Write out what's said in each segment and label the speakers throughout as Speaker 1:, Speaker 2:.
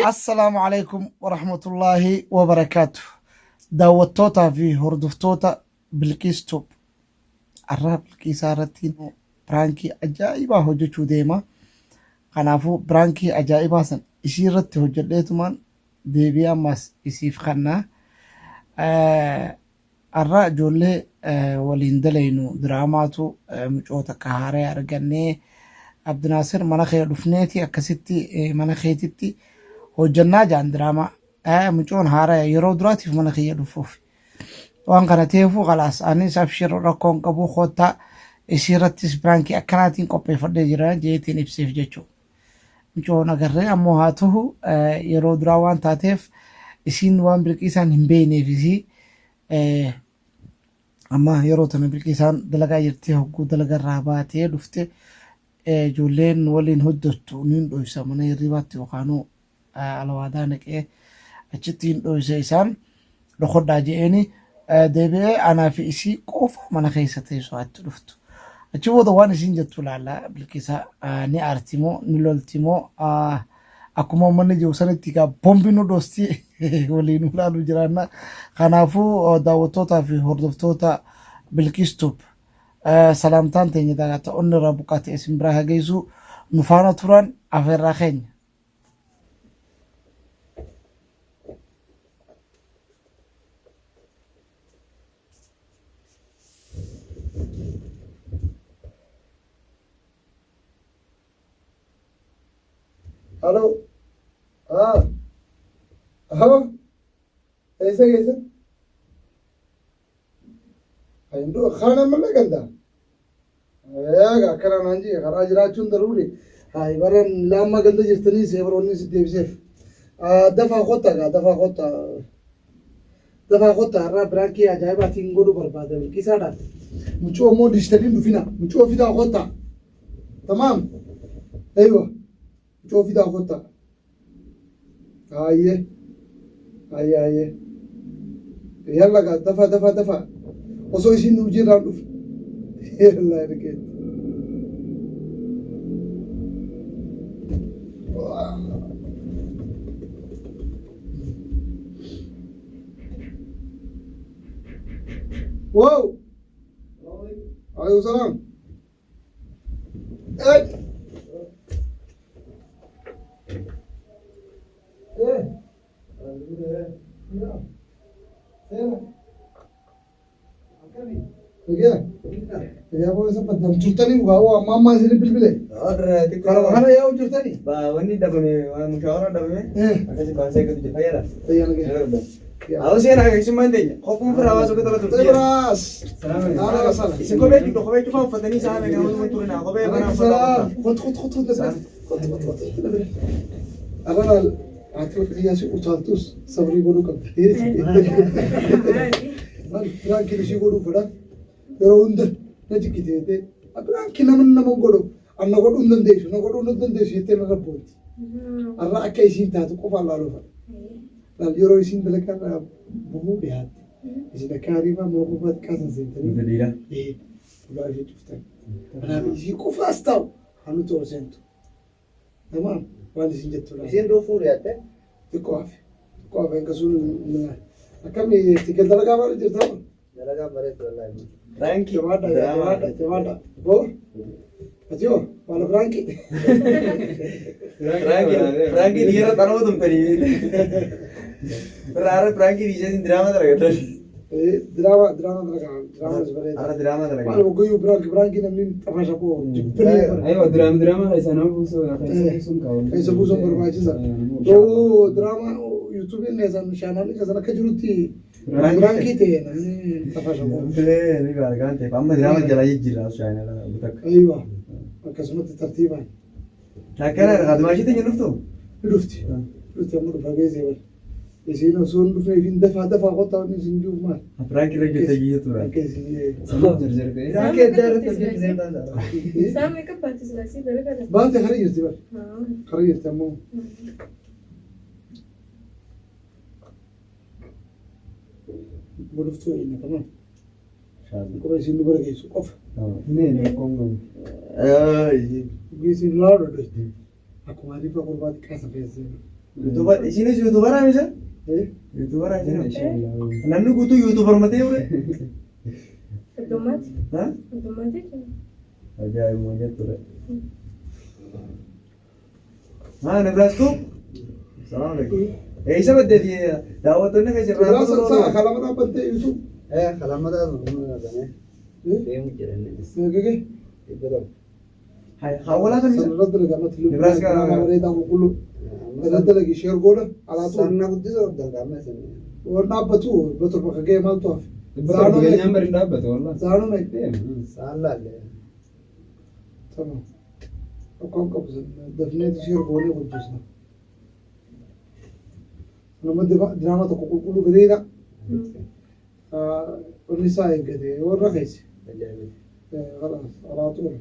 Speaker 1: السلام عليكم ورحمة الله وبركاته. داوتوتا في هردفتوتا بالكيستوب الراب الكيسارتين برانكي أجائبا هجوشو ديما قنافو برانكي أجائبا سن إشيرت هجليتمان ديبيا ماس إسيف خنا الرا جولي وليندلينو دراماتو مجوتا كهاري أرغاني عبد الناصر مناخي رفنيتي أكسيتي مناخيتي hojjannaa jaan diraamaa mucoon haaraa yeroo duraatiif mana kiyya dhufuuf waan kana ta'eefuu khalaas anis abshir rakkoon qabu kottaa isiirrattis biraankii akkanaatiin qopheeffadhee jira jeetiin ibseef jechuudha. Mucoon agarree ammoo haa ta'u yeroo duraa waan taateef isiin waan bilqiisaan hin beekneefisi amma yeroo tana bilqiisaan dalagaa jirtee hogguu dalagarraa baatee dhufte ijoolleen waliin hojjettu niin dhoysa mana hirribaatti yookaanuu alawaadaa naqee achittiin dhoysa isaan dhokodhaa je'eeni deebi'ee anaa fi isii qofa mana keessa teessoo achi dhuftu. Achi booda waan isiin jettu laallaa bilqisa ni aartimoo ni loltimoo akkuma uummanni jiru sanitti egaa bombi nu dhoostii waliin ilaaluu jiraanna. Kanaafuu daawwattootaa fi hordoftoota bilqistuuf salaamtaan teenya dagaata onni irraa buqqaate isin biraa hageessu nu faana turan afeerraa keenya.
Speaker 2: Hello हाँ हाँ ऐसे कैसे हिंदू खाना में ना गंदा यार करा नांजी खराज राचुन जरूरी हाय बरन लामा गंदा जिस्तनी से बरोनी से देव से दफा होता रा ब्राकी आ जाए बात इंगोडू बर्बाद है किसाड़ा मुझे मो डिस्टर्बिंग दुफिना मुझे फिदा होता तमाम अय्यो شوفي ده خطة هاي يلا قاعد دفع وصو يشين نوجي راندوف يلا ركيت واو عليكم السلام يا ابو يوسف بدل جرتني وهو ماما زين بالبله انا يا جرتني
Speaker 3: وني دبمي مشاوره دبمي اكيد بانسي كده جفايرا
Speaker 2: يلا
Speaker 3: عاوز انا ايش ما عندي خوفهم في الهواء وكده لا تطير
Speaker 2: راس
Speaker 3: سلام عليكم سيكو بيجي لو خوي تفهم فتني سامع انا ما تقولنا خوي انا
Speaker 2: خد انا عطوك لي شيء وصلتوس صبري بقولوا كم فرانكي ليش يقولوا فدا يروند نجي كده فرانكي نمن بقولوا أنا قولوا ندنديش يتنا ربوت الرأي كيسين تاتو كوفا الله لوفا لا يرو يسين بلكان بمو بهاد إذا كاريما موقوفات كاسن زين
Speaker 3: دليلا
Speaker 2: إيه ولا شيء شفتك أنا بيجي كوفا أستاو هنو توزنتو تمام وأنا سنجت ولا
Speaker 3: زين دو فور ياته
Speaker 2: تكوافي إنك سول أكمل تقدر كمان جرتام
Speaker 3: دلगा مريت والله فرانكي
Speaker 2: جماعة بو أجيو وانا فرانكي
Speaker 3: نيرة تانو تم تري فرارة فرانكي ريجن دراما ترى
Speaker 2: دراما زبرة
Speaker 3: دراما ترى
Speaker 2: وانا بقول فرانكي نمين تماشى بو
Speaker 4: ايوه دراما هيسا نوبوسو
Speaker 2: هيسا بوسو برباجي سا تو دراما يوتيوب نيزان شانال كذا كجروتي فرانكي تي نمين تماشى بو
Speaker 3: ني بارغانتي فما دراما جلا يجيلا شانال بتك
Speaker 2: ايوه كسمت ترتيبا
Speaker 3: لكن غدماشي تني نفتو
Speaker 2: رفتي امر فاجيزي يسينا سون في دفع قطع نسنجوف مال
Speaker 3: فرانكي رجع تجي ترى
Speaker 2: كيسي
Speaker 4: سمو جرجر كده
Speaker 3: فرانكي دارت تجي زين
Speaker 5: سامي كم بنت سلاسي درجة
Speaker 2: بات خريج تبر خريج تمام ورفتو إنه تمام كويس إنه برجع يسوق
Speaker 4: Ne Kongo.
Speaker 2: Gisi laado dosti. Aku mari pa kurbat kasa pesi.
Speaker 3: YouTuber, isinis YouTuber ah bisa? YouTuber ah isinis. Nannu gutu YouTuber mate ure.
Speaker 5: Otomatis.
Speaker 3: Hah?
Speaker 5: Otomatis.
Speaker 4: Aja ilmunya tuh.
Speaker 3: हाँ नवराज को सलाम अलैकुम ऐसा मत दे दिए दावत ने कैसे
Speaker 2: Kala sa kala mana pante Yusuf.
Speaker 6: Kalamada ne? Dia mungkin
Speaker 2: Gege.
Speaker 3: हाय खावला था मिसा
Speaker 2: Sanad daga matlu.
Speaker 3: Nebraska.
Speaker 2: Mare da kulu. Sanad daga share gola ala tu.
Speaker 6: Sarna buddhi so dal kame sen.
Speaker 2: Warna batu betul pakai game mal tu.
Speaker 4: Betul juga nyamber dapat wallah.
Speaker 2: Zano mai.
Speaker 6: Sala le.
Speaker 2: Tamam. Akon ka buzun. Dafne di share gola ko jusna. Lama drama to kulu gadida. والنساء كذا والرخيص خلاص على طول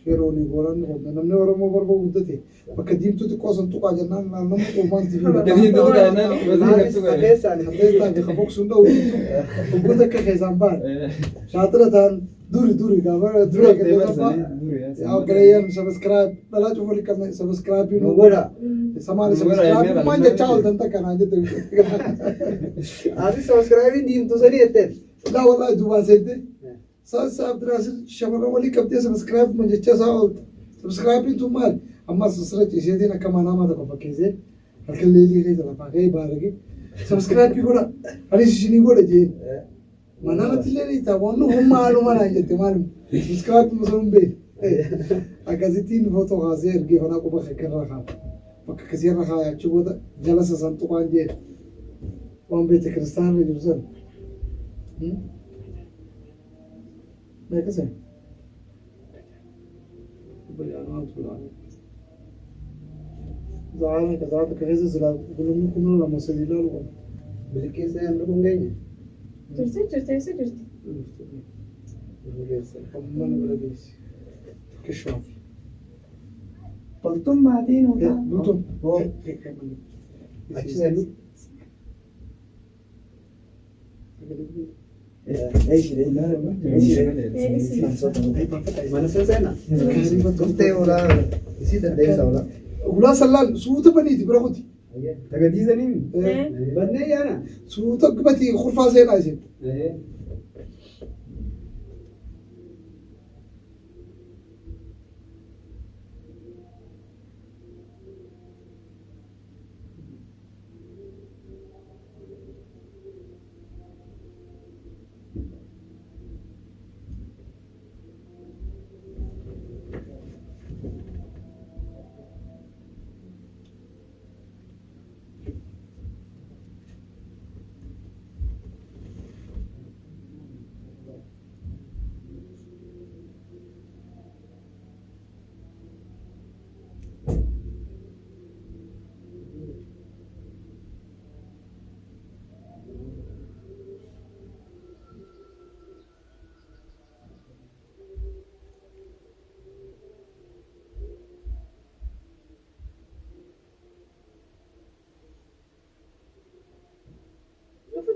Speaker 2: خيروني قولن نمني ورا مو بربو ودتي بكديم تو تقوسن تو قاجنا نم قومان تي
Speaker 4: Jadi itu kan masih gitu kan.
Speaker 2: حتى خبوك سنده وقلت لك خيزان بان شاطرة دوري قابل دوري كذا يا كريم سبسكرايب بلا تشوفوا لي كم سبسكرايب
Speaker 6: Nugura.
Speaker 2: سمعني سبسكرايب ما انت تشاول انت كان عندك
Speaker 6: Adi subscribe di tu sari eten.
Speaker 2: لا والله دوبا زيد سا عبد الراسل شمر ولي كبتي سبسكرايب من جتة ساو سبسكرايب انتم مال اما سسرت يشيدنا كما ناما تكو فكيزه الكل اللي غير لا باقي بارغي سبسكرايب يقول انا شيني يقول جي ما انا تلي تا ونو هم معلومه انا جت معلوم سبسكرايب مسلم بي اكازيتين فوتو غازير كيف انا كو بخكر رخا بك كثير رخا تشوف جلس سنتو قانجي وان بيت كريستيان يجوزن ما كسر بيانات ولا زعلان كذا كهذا زلا كلهم كلهم لما سديلا لو
Speaker 6: Bilkis ne andu kungenya.
Speaker 5: Jirti.
Speaker 2: من بلديس كشوف
Speaker 3: पलतुम मादीन होता
Speaker 2: دوتم
Speaker 6: Achisa ni.
Speaker 3: ايش ده
Speaker 6: Mana selesai na? Kumte ola isi tadai sa ola.
Speaker 2: ولا سلال سوت بنيتي برغتي
Speaker 4: Tagadi zanin.
Speaker 6: Banne yana.
Speaker 2: سوت قبتي خرفة زين عايزين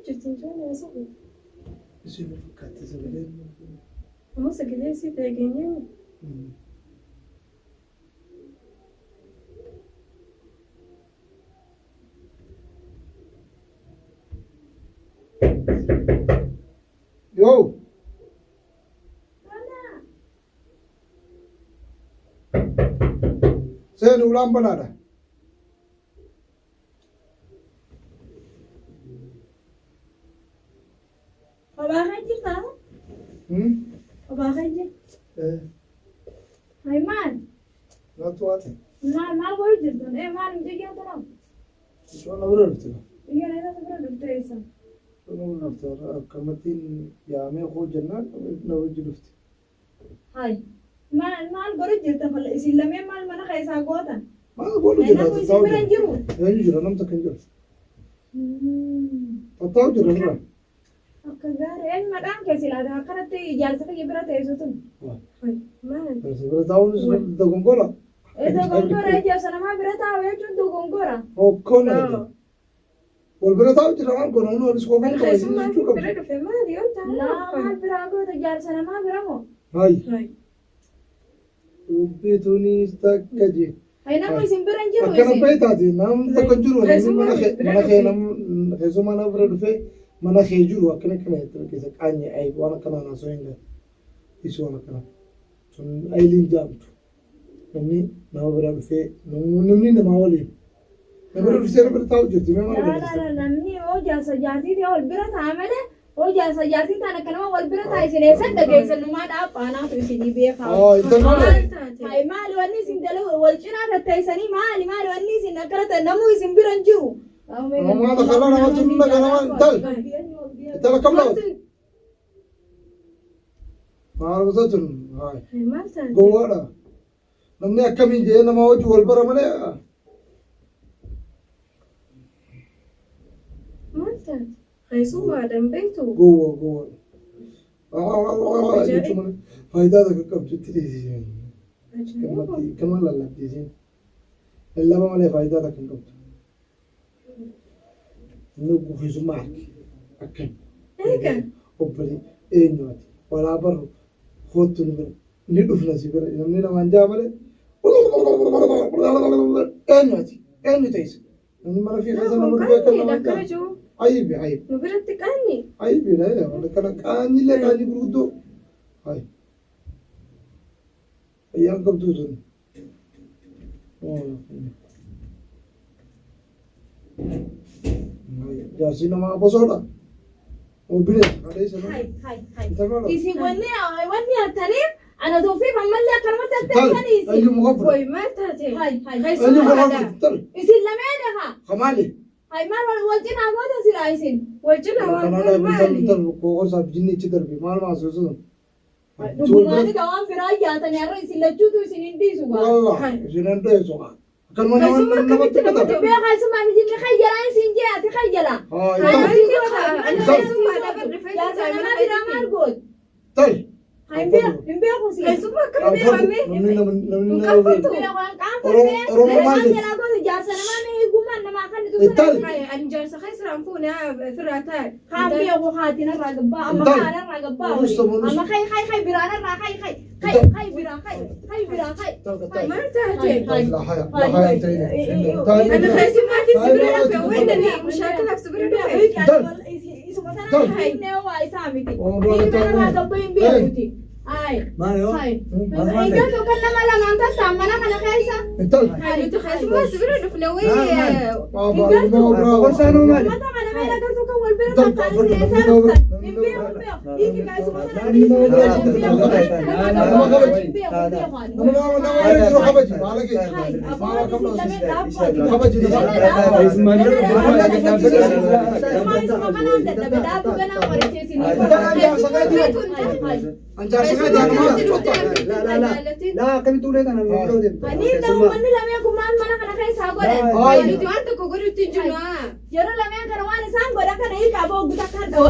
Speaker 5: Jirti njoo ya sabu.
Speaker 2: بس اللي فكرت زبلين
Speaker 5: Musa gele si te genye.
Speaker 2: يو زين ولان بنادا
Speaker 5: Baba jirta. Baba jirta. Hai man.
Speaker 2: لا تواتي
Speaker 5: Mal boy jirta. Man jege tara.
Speaker 2: شو انا وررت
Speaker 5: Iya na ta bra dutta isa.
Speaker 2: انا وررت كمتين يا مي خو جنات لو جلفت
Speaker 5: Hai. Mal boy jirta fal isilame mal mana kaisa gota.
Speaker 2: ما بقول
Speaker 5: Ena
Speaker 2: جنات
Speaker 5: ko isibiran jiru.
Speaker 2: يجري انا متكنجل تطاو جرى
Speaker 5: Akka gaare en madaan ke silada akkanatti ijaalsata gibira teessu tun. Hai. Man.
Speaker 2: بس بتاون دغونغولا
Speaker 5: Edo gongora ija sanama bira taa'u jechuun tu gongora.
Speaker 2: او كونا والبرا جرام كنا نقول سكوب
Speaker 5: Kan
Speaker 2: كنا
Speaker 5: keessummaa
Speaker 2: نشوف
Speaker 5: bira dhufe maali yoo ta'an?
Speaker 7: Laa maal biraa goota jaarsa namaa bira moo?
Speaker 2: هاي بيتوني استكجي
Speaker 7: Hai nama isin bira hin jiru
Speaker 2: أكنا
Speaker 7: isin.
Speaker 2: بيتاتي نام تكجرو نام مناخ نام خيزو ما نبرة دفع مناخ يجرو أكنا كنا يتركيز أني أي وانا كنا ناسوين إيش وانا كنا سون أيلين جامت نمني نبرة دفع نمني نماولي نبرة دفع نبرة تاو جرتي ما
Speaker 7: Laa
Speaker 2: نبرة
Speaker 7: laa
Speaker 2: دفع
Speaker 7: laa namni oo jaarsa jaartii wal bira ta'a malee oo jaarsa jaartii taana kanama wal bira ta'a isin eessan dhageessan numaa dhaaphaanaatu isinii beekaa.
Speaker 2: إنت ما
Speaker 7: Hai maali wanni isin dalu wal cinaa tattaisanii maali wanni isin akkana ta'e namuu isin bira hin jiru.
Speaker 2: ما دخلنا ما تقولنا كلام تل تل كم لو ما أعرف هاي
Speaker 5: Maal taate?
Speaker 2: جوالا نمني أكمل جينا ما وجه والبرا ملأ
Speaker 5: Maal taate? Keessummaadhaan beektu?
Speaker 2: جوا فايدة ذاك كم تدري كمان لا تدري إلا ما له فايدة ذاك كم نوقف في سماك أكن
Speaker 5: Eega.
Speaker 2: وبري إنواتي ولا برو خوت ندوف نسيبر نمني نمان جابله إنواتي نمني ما في خزانة
Speaker 5: Kun
Speaker 2: مربي
Speaker 5: qaanii
Speaker 2: كنا
Speaker 5: dhakkana
Speaker 2: ما
Speaker 5: jiru.
Speaker 2: عيب
Speaker 5: Nu biratti qaanii.
Speaker 2: عيب لا ولا كان لا كان يبردو هاي أيام كم توزن جالسين ما بصورة وبني هذا يسمى
Speaker 7: Hai.
Speaker 2: تمام
Speaker 7: Isin wanni attaniif ana toofiif ammallee akkanumatti atteessanii isin.
Speaker 2: أيوة مغفر
Speaker 5: Woy maal taate?
Speaker 7: Hai.
Speaker 2: أيوة
Speaker 5: Keessummaadhaan.
Speaker 2: مغفر تل
Speaker 7: Isin lameen haa.
Speaker 2: خمالي
Speaker 7: Hai maal wal cinaa goota silaa isin.
Speaker 5: Wal cinaa waan
Speaker 2: أنا
Speaker 5: goon maali?
Speaker 2: تل كوكو سب جني تدر بي مال ما سوسون
Speaker 7: Dhugumaati gawaan firaa yaatanii har'a isin lachuutu isin hin dhiisu gaa.
Speaker 2: والله جنان ده يسوع كان ما
Speaker 5: Keessummaa
Speaker 2: نما
Speaker 5: akkamitti nama
Speaker 2: تبدا
Speaker 7: Beekaa keessumaa fi jinni khayyalaan isin jee ati khayyala.
Speaker 2: هاي
Speaker 5: Ani keessummaadhaan bira dhufee
Speaker 7: Jaarsa namaa biraa maal goot?
Speaker 2: تل
Speaker 7: Hai hin beeku si.
Speaker 5: Keessummaa akkamitti beekamee?
Speaker 2: نمني
Speaker 7: Beekaan qaanfamee namaan jalaa goota jaarsa namaa mee eegumaan namaa kan itu
Speaker 2: Ital.
Speaker 5: Ani jaarsa keessiraan fuunee firaa taa'e.
Speaker 7: Kaan beeku haatiin irraa gabbaa amma
Speaker 2: Ital.
Speaker 7: kaan irraa gabbaa
Speaker 2: Musta,
Speaker 7: wali.
Speaker 2: musta.
Speaker 7: Amma khay biraan irraa khay biraan khay.
Speaker 5: Maal taate?
Speaker 2: لا حياة لا حياة تاني
Speaker 5: Ani keessummaa fi sibira dhufe wayidanii mushaakalaaf sibira dhufe.
Speaker 2: انتل
Speaker 5: Ani tu keessummaa sibira dhufne
Speaker 6: لا كم تقول أنا المفروض
Speaker 5: Nuti waan tokko godhutti hin jirru.
Speaker 7: Yeroo lameen kana waan isaan godhan kana hiikaa ba'u guutaa kan ta'u.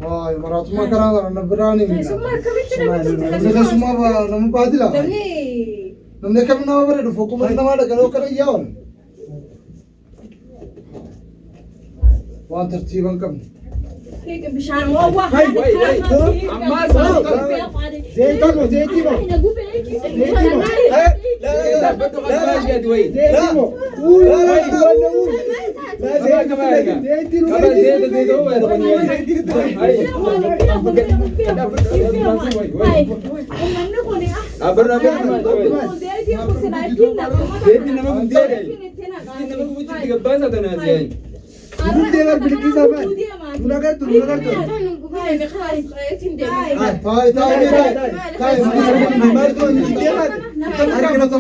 Speaker 2: هاي مرات ما كان أنا براني
Speaker 5: Keessummaa akkamitti namatti
Speaker 2: نمني خشما نم بادلا
Speaker 5: namni
Speaker 2: نمني كم نما برد فوق من نما لقلو كنا ياون وان ترتيبا كم
Speaker 7: Bishaan waa
Speaker 4: Nama
Speaker 6: Unagartu.
Speaker 2: Tayo,
Speaker 3: Marto hindi yan.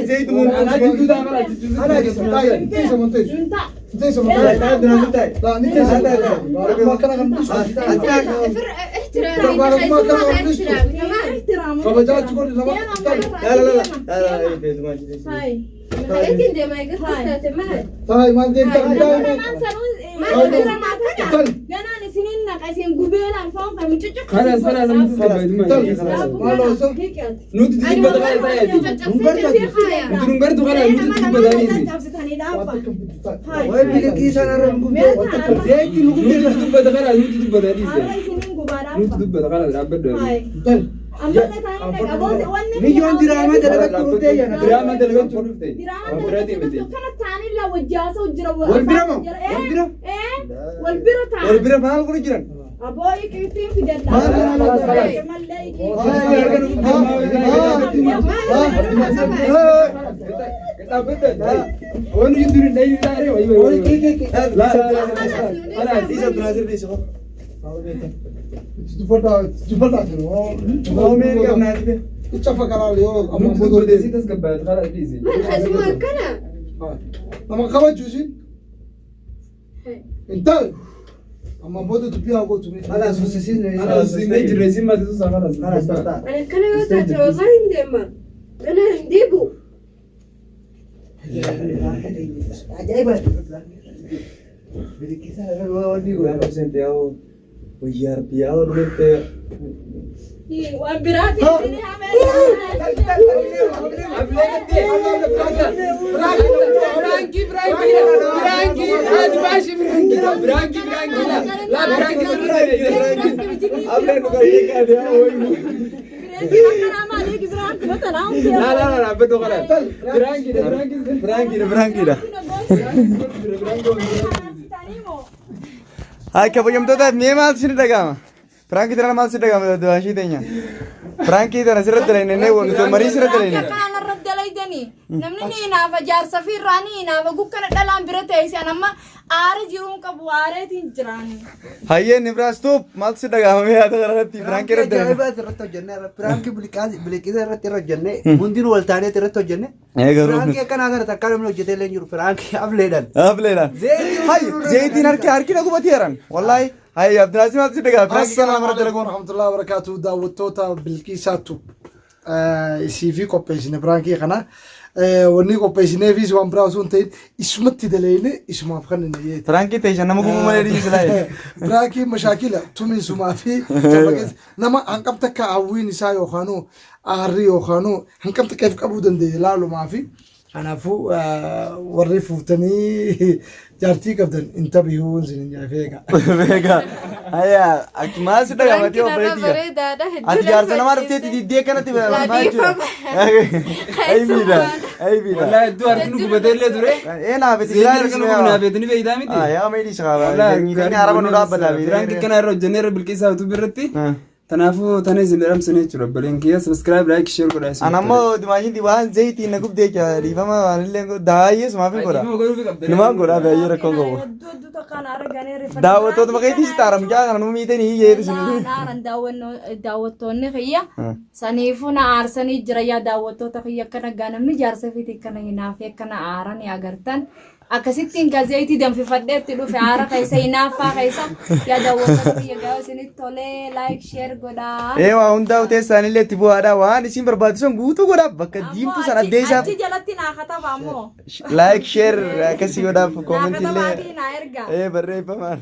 Speaker 3: Zai tu mun. Ana jitu da mala jitu.
Speaker 2: Ana jitu tayo. Tisa mo tayo. Tisa mo
Speaker 3: Tayo
Speaker 2: tayo.
Speaker 3: tayo dunan tayo.
Speaker 2: La ni tisa tayo. Makana kan bisu. Kabajaat ko ni sama. Tayo man din tayo.
Speaker 7: Ganaan isinin na kasi gubelan fong kami cucuk.
Speaker 4: خلاص خلاص
Speaker 2: Malo so.
Speaker 4: نوت تجيب بدل تايا دي انت نمبر تو خلاص نوت تجيب بدل دي
Speaker 6: Wai bilik kisan aram gubde.
Speaker 3: Zai ki lugu
Speaker 4: نوت تجيب بدل خلاص نوت تجيب بدل دي نوت تجيب بدل خلاص عبد
Speaker 6: Milyon dirama dalagat kurute yana.
Speaker 4: دراما دلغت شوفت
Speaker 3: Walbira mahal kuri jiran.
Speaker 7: Aboy kiftin fi dadda.
Speaker 4: kita betul wan yuduri dai dare wai wai la
Speaker 3: Ana isa Brazil di so.
Speaker 2: Jupata jupata no.
Speaker 3: Oh men ka na di.
Speaker 2: Ichafa kana leo amma
Speaker 4: نوت
Speaker 2: bodo
Speaker 4: تجيب
Speaker 2: desi.
Speaker 4: بدل تسكب خلاص دي
Speaker 2: Nama kaba juisin. Ental. Amma bodo tu pia go tu mi.
Speaker 6: Ala susisin ne.
Speaker 4: خلاص سينج ريزين ما تسوس خلاص
Speaker 6: Ala starta. Ajaibat. Bilik kisan aram wadi go.
Speaker 3: Aku sentiao. Oyar piao durante.
Speaker 7: Wabirati sini hamil.
Speaker 4: برانكي هذا ماشي برانكي لا برانكي
Speaker 3: Abla no kali ka dia oi.
Speaker 4: لا بدو خلاص برانكي
Speaker 3: dah. Hai kabajamtoota mee maal sin dhagama? Franki tana maal sin dhagama du'ashii teenya. Franki tana sirratti leenne wantoota marii sirratti leenne.
Speaker 7: Kana raddalaydani namni ni naafa jaarsa fi raani naafa gukkana dhalaan bira teessi anamma aara jiruun qabu aareetiin jiraani.
Speaker 3: Hayyee Nibraastuuf maal sin dhagama mee yaada kanarratti Franki irratti leenne.
Speaker 6: Ajaibat irratti hojjenne. Franki bilikisa irratti hojjenne. Hundinuu wal taaneet irratti hojjenne.
Speaker 3: Garuu
Speaker 6: Franki akkanaa kana takka namni hojjetee illee jiru. Franki afleedhan.
Speaker 3: afleedhaan. Hay zeetiin harki na gubati heeran. Wallahi hay Abdulaziz maal sin dhagama? Franki kana
Speaker 2: Assalamu
Speaker 3: mara
Speaker 2: alaikum
Speaker 3: dalagoon.
Speaker 2: warahmatullahi wabarakatuh. Daawwattoota bilkiisaatu isii qopheessine birankii kana wanni qopheessineefis waan biraa osoo hin ta'in isumatti daleeyne isumaaf kan inni yeeti.
Speaker 3: Franki teessan nama gubuu malee dhiisilaa.
Speaker 2: Birankii mashaakila tumisumaa fi nama hanqabta akka hawwiin isaa yookaanuu aarrii yookaanuu hanqabta akka qabuu danda'e ilaalumaa fi kanaafuu warri fuutanii jaartii qabdan hin taphiyuun sin hin jaafeega.
Speaker 3: Beeka. Hayya maal sin dhagama ati obboleettiya? Ati jaarsa namaa dhufteeti diddee kanatti maal jechuudha? Aybiidha.
Speaker 4: والله الدو أركنو بدل له ترى
Speaker 3: Naafeti
Speaker 4: زين أركنو نافذني في إدامي دي
Speaker 3: yaa meedhii shaqaa
Speaker 4: والله
Speaker 3: ni araba nu dhaabbata
Speaker 4: برانكي كان أروح جنير بالكيسة وتبرتي تنافو تنزل الأمس نيتشر بلينكيا سبسكرايب لايك شير كذا
Speaker 3: anammoo dimaashin waan zayitii na gubdee dhiifama waan illee daayyees maafi godha numaan godha baay'ee rakkoon qabu daawwattoota maqeetii taaram jaa kana nu miitanii yeedu sun
Speaker 7: daawwattoonni kiyya saniifuu na aarsanii jira yaa daawwattoota kiyya akkana ganamni jaarsa fiiti akkana hinaafee akkana aaran agartan akkasittiin gazeetii danfifadheetti dhufe aara keessa hinaaffaa keessa yaa daawwattoota kiyya gaafa isinitti tolee laayik sheer godhaa.
Speaker 3: waa hundaa teessaan illee itti bu'aadha waan isin barbaachisan guutuu godhaaf bakka diimtuu sana addee isaaf
Speaker 7: achi jalatti naa kataba ammoo
Speaker 3: laayik sheer akkasii godhaaf koomentii
Speaker 7: naa katabaatii naa erga.
Speaker 3: barreeffamaan.